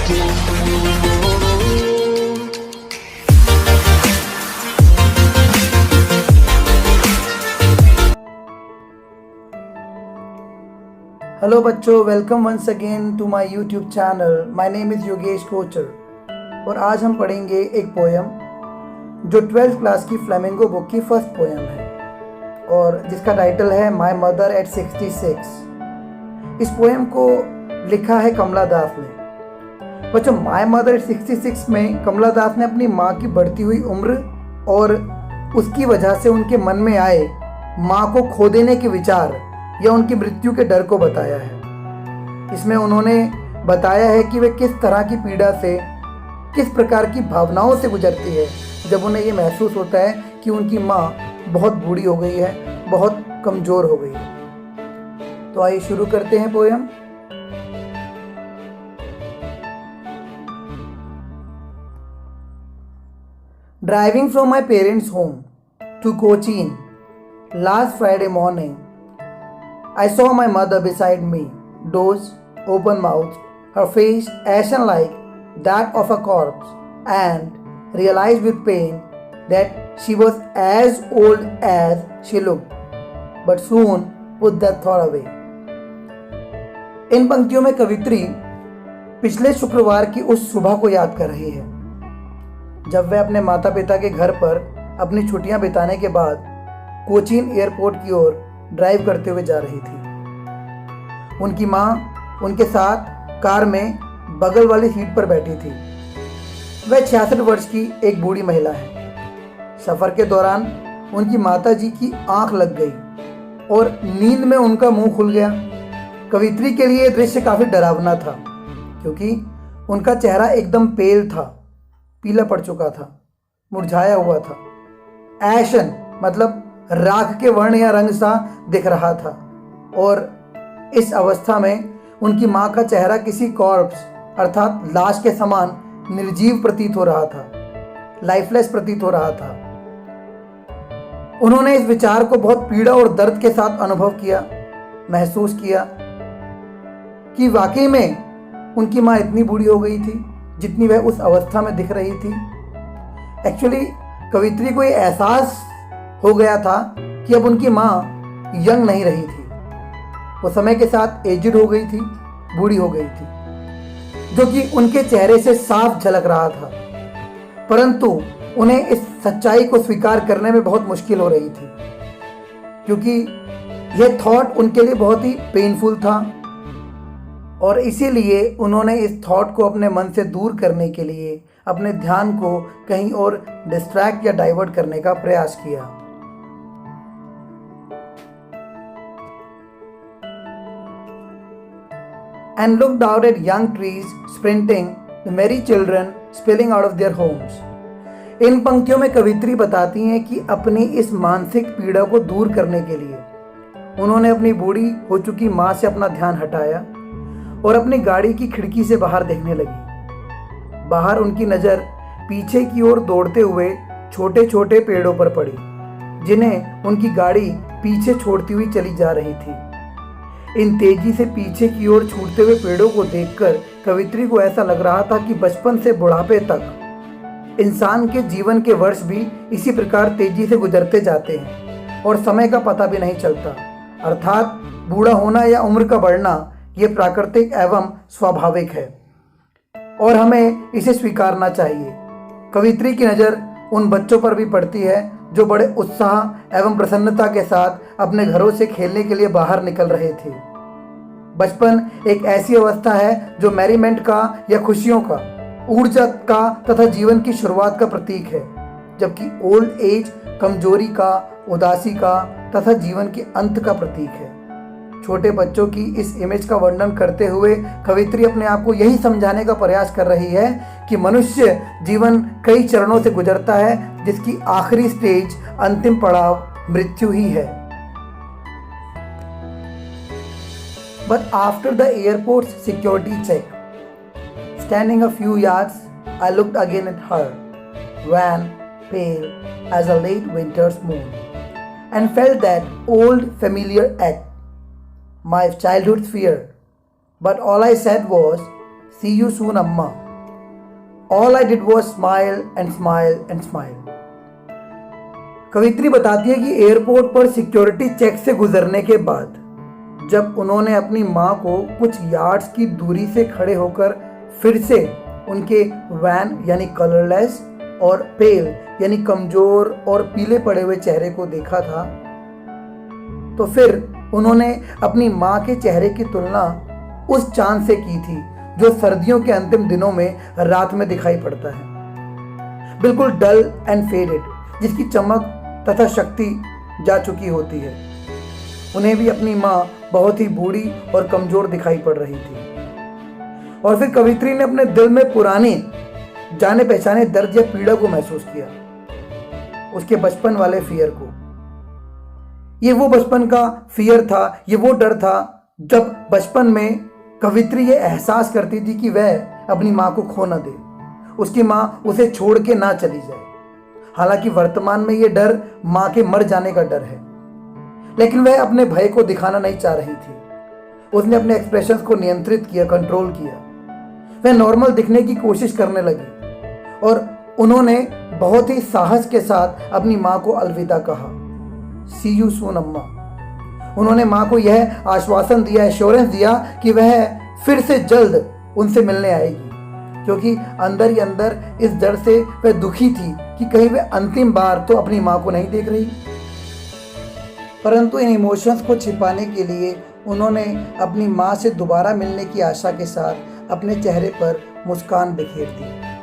Hello बच्चों, welcome once again to my YouTube channel. My name is Yogesh Kochar और आज हम पढ़ेंगे एक पोएम जो 12th क्लास की फ्लेमिंगो बुक की फर्स्ट पोएम है और जिसका टाइटल है माय मदर एट 66। इस पोएम को लिखा है कमला दास ने। बच्चों, माय मदर एट 66 में कमला दास ने अपनी माँ की बढ़ती हुई उम्र और उसकी वजह से उनके मन में आए माँ को खो देने के विचार या उनकी मृत्यु के डर को बताया है। इसमें उन्होंने बताया है कि वे किस तरह की पीड़ा से, किस प्रकार की भावनाओं से गुजरती है जब उन्हें ये महसूस होता है कि उनकी माँ बहुत बूढ़ी हो गई है, बहुत कमज़ोर हो गई है। तो आइए शुरू करते हैं poem. Driving from my parents home to Cochin last Friday morning, I saw my mother beside me, dozed, open mouthed, her face ashen like that of a corpse, and realized with pain that she was as old as she looked, but soon put that thought away. इन पंक्तियों में कवित्री पिछले शुक्रवार की उस सुबह को याद कर रही है जब वह अपने माता पिता के घर पर अपनी छुट्टियां बिताने के बाद कोचीन एयरपोर्ट की ओर ड्राइव करते हुए जा रही थी। उनकी माँ उनके साथ कार में बगल वाली सीट पर बैठी थी। वह 66 वर्ष की एक बूढ़ी महिला है। सफ़र के दौरान उनकी माता जी की आंख लग गई और नींद में उनका मुंह खुल गया। कवित्री के लिए दृश्य काफ़ी डरावना था क्योंकि उनका चेहरा एकदम पेल था, पीला पड़ चुका था, मुरझाया हुआ था। ऐशन मतलब राख के वर्ण या रंग सा दिख रहा था और इस अवस्था में उनकी माँ का चेहरा किसी कॉर्प्स अर्थात लाश के समान निर्जीव प्रतीत हो रहा था, लाइफलेस प्रतीत हो रहा था। उन्होंने इस विचार को बहुत पीड़ा और दर्द के साथ अनुभव किया, महसूस किया कि वाकई में उनकी माँ इतनी बूढ़ी हो गई थी जितनी वह उस अवस्था में दिख रही थी। एक्चुअली कवित्री को ये एहसास हो गया था कि अब उनकी माँ यंग नहीं रही थी, वो समय के साथ एजिड हो गई थी, बूढ़ी हो गई थी, जो कि उनके चेहरे से साफ झलक रहा था। परंतु उन्हें इस सच्चाई को स्वीकार करने में बहुत मुश्किल हो रही थी क्योंकि यह थॉट उनके लिए बहुत ही पेनफुल था और इसीलिए उन्होंने इस थॉट को अपने मन से दूर करने के लिए अपने ध्यान को कहीं और डिस्ट्रैक्ट या डाइवर्ट करने का प्रयास किया। And looked out at young trees sprinting, the merry children spilling out of their homes. इन पंक्तियों में कवित्री बताती हैं कि अपनी इस मानसिक पीड़ा को दूर करने के लिए उन्होंने अपनी बूढ़ी हो चुकी माँ से अपना ध्यान हटाया और अपनी गाड़ी की खिड़की से बाहर देखने लगी। बाहर उनकी नज़र पीछे की ओर दौड़ते हुए छोटे छोटे पेड़ों पर पड़ी जिन्हें उनकी गाड़ी पीछे छोड़ती हुई चली जा रही थी। इन तेजी से पीछे की ओर छूटते हुए पेड़ों को देखकर कवित्री को ऐसा लग रहा था कि बचपन से बुढ़ापे तक इंसान के जीवन के वर्ष भी इसी प्रकार तेजी से गुजरते जाते हैं और समय का पता भी नहीं चलता। अर्थात बूढ़ा होना या उम्र का बढ़ना ये प्राकृतिक एवं स्वाभाविक है और हमें इसे स्वीकारना चाहिए। कवित्री की नज़र उन बच्चों पर भी पड़ती है जो बड़े उत्साह एवं प्रसन्नता के साथ अपने घरों से खेलने के लिए बाहर निकल रहे थे। बचपन एक ऐसी अवस्था है जो मैरीमेंट का या खुशियों का, ऊर्जा का तथा जीवन की शुरुआत का प्रतीक है, जबकि ओल्ड एज कमजोरी का, उदासी का तथा जीवन के अंत का प्रतीक है। छोटे बच्चों की इस इमेज का वर्णन करते हुए कवित्री अपने आप को यही समझाने का प्रयास कर रही है कि मनुष्य जीवन कई चरणों से गुजरता है जिसकी आखिरी स्टेज, अंतिम पड़ाव मृत्यु ही है। But after the airport's security check, standing a few yards, I looked again at her, wan, pale as a late winter's moon, and felt that old familiar ache, my childhood's fear. But all I said was, see you soon अम्मा। All I did was smile and smile and smile. कवित्री बताती है कि airport पर security check से गुजरने के बाद जब उन्होंने अपनी माँ को कुछ यार्ड्स की दूरी से खड़े होकर फिर से उनके वैन यानी कलरलेस और पेल यानी कमजोर और पीले पड़े हुए चेहरे को देखा था, तो फिर उन्होंने अपनी माँ के चेहरे की तुलना उस चांद से की थी जो सर्दियों के अंतिम दिनों में रात में दिखाई पड़ता है, बिल्कुल डल एंड फेडेड, जिसकी चमक तथा शक्ति जा चुकी होती है। उन्हें भी अपनी माँ बहुत ही बूढ़ी और कमजोर दिखाई पड़ रही थी। और फिर कवित्री ने अपने दिल में पुराने जाने पहचाने दर्द या पीड़ा को महसूस किया, उसके बचपन वाले फियर को। ये वो बचपन का फियर था, ये वो डर था जब बचपन में कवित्री ये एहसास करती थी कि वह अपनी माँ को खो न दे, उसकी माँ उसे छोड़ के ना चली जाए। हालांकि वर्तमान में ये डर माँ के मर जाने का डर है, लेकिन वह अपने भय को दिखाना नहीं चाह रही थी। उसने अपने एक्सप्रेशंस को नियंत्रित किया, कंट्रोल किया। वह नॉर्मल दिखने की कोशिश करने लगी और उन्होंने बहुत ही साहस के साथ अपनी माँ को अलविदा कहा, सी यू सून अम्मा। उन्होंने माँ को यह आश्वासन दिया, एश्योरेंस दिया कि वह फिर से जल्द उनसे मिलने आएगी, क्योंकि अंदर ही अंदर इस डर से वह दुखी थी कि कहीं वह अंतिम बार तो अपनी माँ को नहीं देख रही। परंतु इन इमोशंस को छिपाने के लिए उन्होंने अपनी माँ से दोबारा मिलने की आशा के साथ अपने चेहरे पर मुस्कान बिखेर दी।